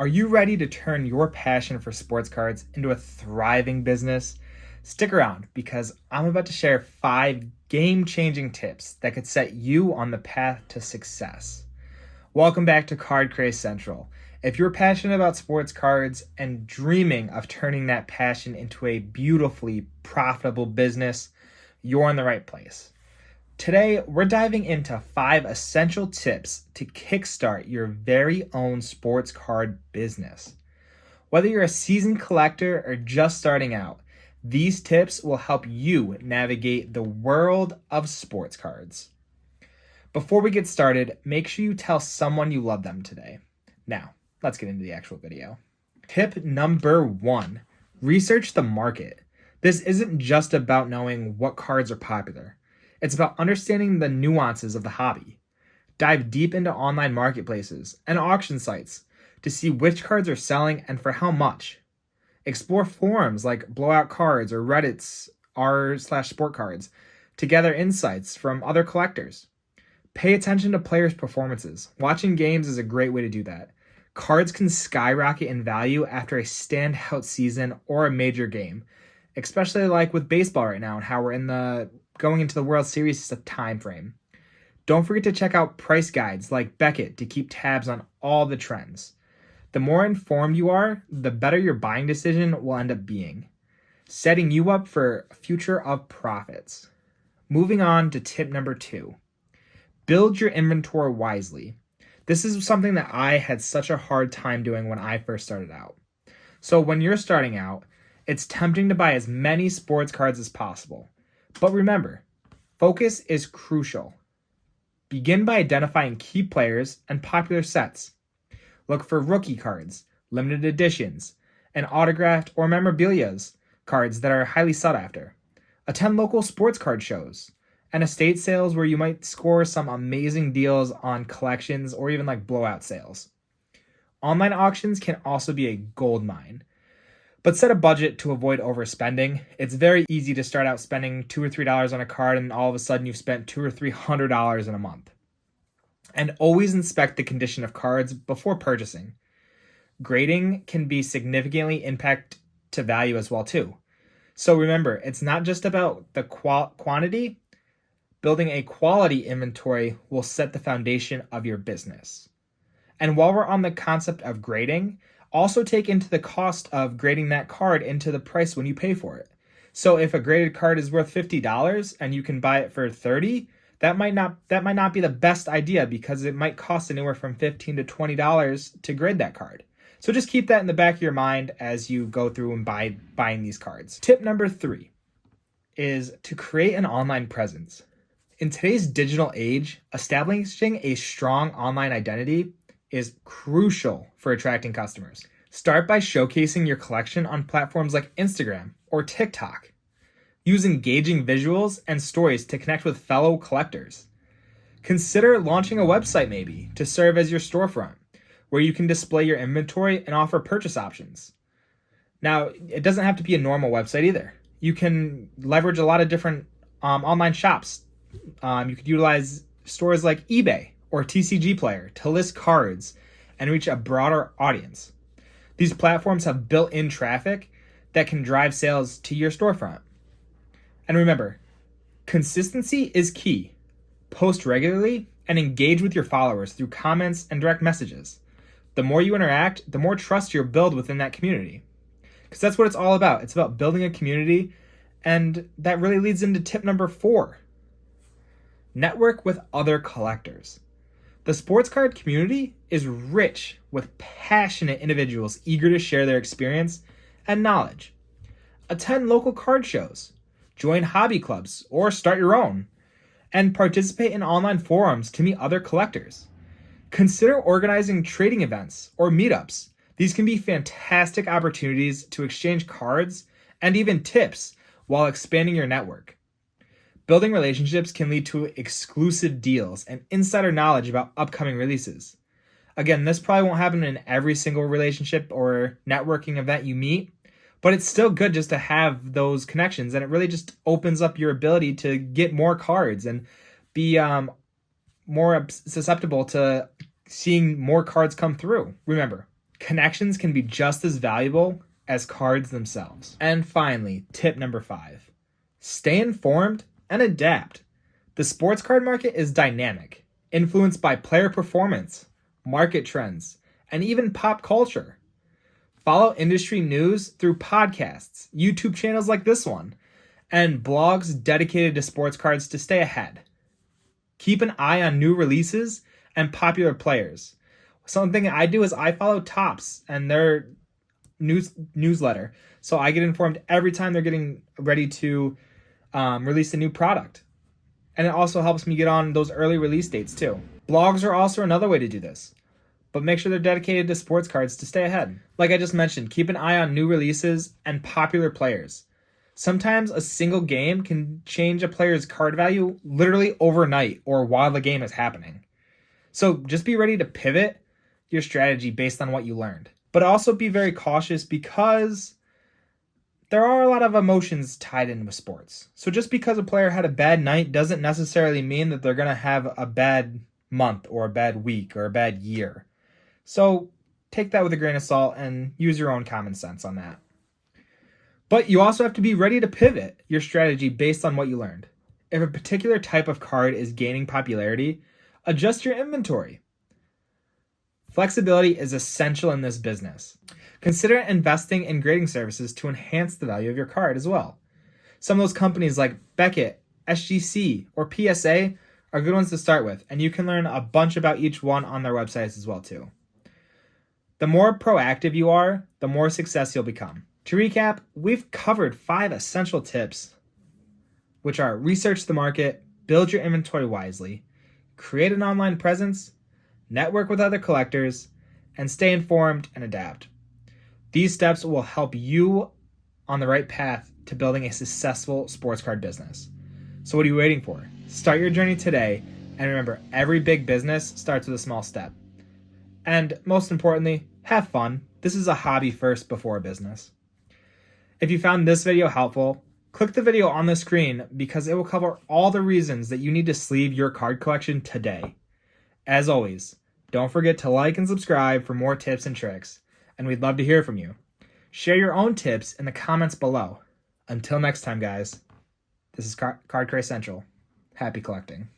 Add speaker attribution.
Speaker 1: Are you ready to turn your passion for sports cards into a thriving business? Stick around because I'm about to share 5 game-changing tips that could set you on the path to success. Welcome back to Card Craze Central. If you're passionate about sports cards and dreaming of turning that passion into a beautifully profitable business, you're in the right place. Today, we're diving into 5 essential tips to kickstart your very own sports card business. Whether you're a seasoned collector or just starting out, these tips will help you navigate the world of sports cards. Before we get started, make sure you tell someone you love them today. Now, let's get into the actual video. Tip number 1, research the market. This isn't just about knowing what cards are popular. It's about understanding the nuances of the hobby. Dive deep into online marketplaces and auction sites to see which cards are selling and for how much. Explore forums like Blowout Cards or Reddit's r/sport cards to gather insights from other collectors. Pay attention to players' performances. Watching games is a great way to do that. Cards can skyrocket in value after a standout season or a major game, especially like with baseball right now and how we're going into the World Series time frame. Don't forget to check out price guides like Beckett to keep tabs on all the trends. The more informed you are, the better your buying decision will end up being, setting you up for a future of profits. Moving on to tip number 2, build your inventory wisely. This is something that I had such a hard time doing when I first started out. So when you're starting out, it's tempting to buy as many sports cards as possible. But remember, focus is crucial. Begin by identifying key players and popular sets. Look for rookie cards, limited editions, and autographed or memorabilia cards that are highly sought after. Attend local sports card shows and estate sales where you might score some amazing deals on collections or even like blowout sales. Online auctions can also be a gold mine. But set a budget to avoid overspending. It's very easy to start out spending $2 or $3 on a card and all of a sudden you've spent $200 or $300 in a month. And always inspect the condition of cards before purchasing. Grading can be significantly impact to value as well too. So remember, it's not just about the quantity. Building a quality inventory will set the foundation of your business. And while we're on the concept of grading, also take into the cost of grading that card into the price when you pay for it. So if a graded card is worth $50 and you can buy it for $30, that might not be the best idea because it might cost anywhere from $15 to $20 to grade that card. So just keep that in the back of your mind as you go through and buying these cards. Tip number 3 is to create an online presence. In today's digital age, establishing a strong online identity is crucial for attracting customers. Start by showcasing your collection on platforms like Instagram or TikTok. Use engaging visuals and stories to connect with fellow collectors. Consider launching a website maybe to serve as your storefront, where you can display your inventory and offer purchase options. Now, it doesn't have to be a normal website either. You can leverage a lot of different online shops. You could utilize stores like eBay or TCG Player to list cards and reach a broader audience. These platforms have built-in traffic that can drive sales to your storefront. And remember, consistency is key. Post regularly and engage with your followers through comments and direct messages. The more you interact, the more trust you'll build within that community. Because that's what it's all about. It's about building a community, and that really leads into tip number 4. Network with other collectors. The sports card community is rich with passionate individuals eager to share their experience and knowledge. Attend local card shows, join hobby clubs, or start your own, and participate in online forums to meet other collectors. Consider organizing trading events or meetups. These can be fantastic opportunities to exchange cards and even tips while expanding your network. Building relationships can lead to exclusive deals and insider knowledge about upcoming releases. Again, this probably won't happen in every single relationship or networking event you meet, but it's still good just to have those connections, and it really just opens up your ability to get more cards and be more susceptible to seeing more cards come through. Remember, Connections can be just as valuable as cards themselves. And finally, tip number 5. Stay informed and adapt. The sports card market is dynamic, influenced by player performance, market trends, and even pop culture. Follow industry news through podcasts, YouTube channels like this one, and blogs dedicated to sports cards to stay ahead. Keep an eye on new releases and popular players. Something I do is I follow Topps and their newsletter, so I get informed every time they're getting ready to release a new product. And it also helps me get on those early release dates too. Blogs are also another way to do this, but make sure they're dedicated to sports cards to stay ahead. Like I just mentioned, keep an eye on new releases and popular players. Sometimes a single game can change a player's card value literally overnight or while the game is happening. So just be ready to pivot your strategy based on what you learned. But also be very cautious because there are a lot of emotions tied in with sports. So just because a player had a bad night doesn't necessarily mean that they're going to have a bad month or a bad week or a bad year. So take that with a grain of salt and use your own common sense on that. But you also have to be ready to pivot your strategy based on what you learned. If a particular type of card is gaining popularity, adjust your inventory. Flexibility is essential in this business. Consider investing in grading services to enhance the value of your card as well. Some of those companies like Beckett, SGC, or PSA are good ones to start with, and you can learn a bunch about each one on their websites as well too. The more proactive you are, the more success you'll become. To recap, we've covered 5 essential tips, which are research the market, build your inventory wisely, create an online presence, network with other collectors, and stay informed and adapt. These steps will help you on the right path to building a successful sports card business. So what are you waiting for? Start your journey today, and remember, every big business starts with a small step. And most importantly, have fun. This is a hobby first before a business. If you found this video helpful, click the video on the screen because it will cover all the reasons that you need to sleeve your card collection today. As always, don't forget to like and subscribe for more tips and tricks, and we'd love to hear from you. Share your own tips in the comments below. Until next time, guys, this is Card Craze Central. Happy collecting.